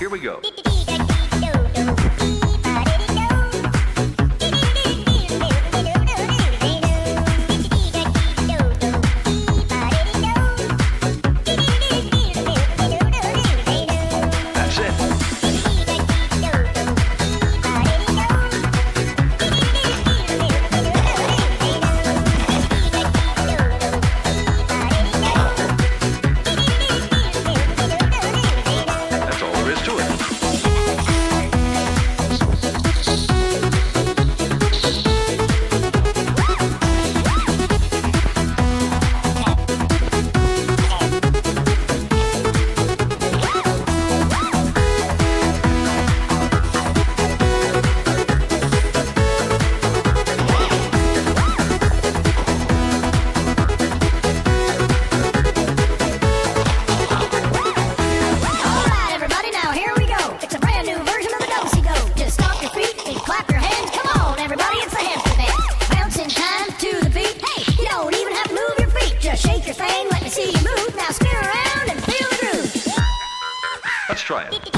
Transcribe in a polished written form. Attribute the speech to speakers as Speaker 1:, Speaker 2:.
Speaker 1: Here we go. That's it. That's all there is to it.
Speaker 2: Alright, everybody, now here we go. It's a brand new version of the do-si-do. Just stomp your feet and clap your hands. Come on, everybody, it's a hamster dance. Bouncing time to the beat. Hey, you don't even have to move your feet. Just shake your thing, let me see you move. Now spin around and feel the groove.
Speaker 1: Let's try it.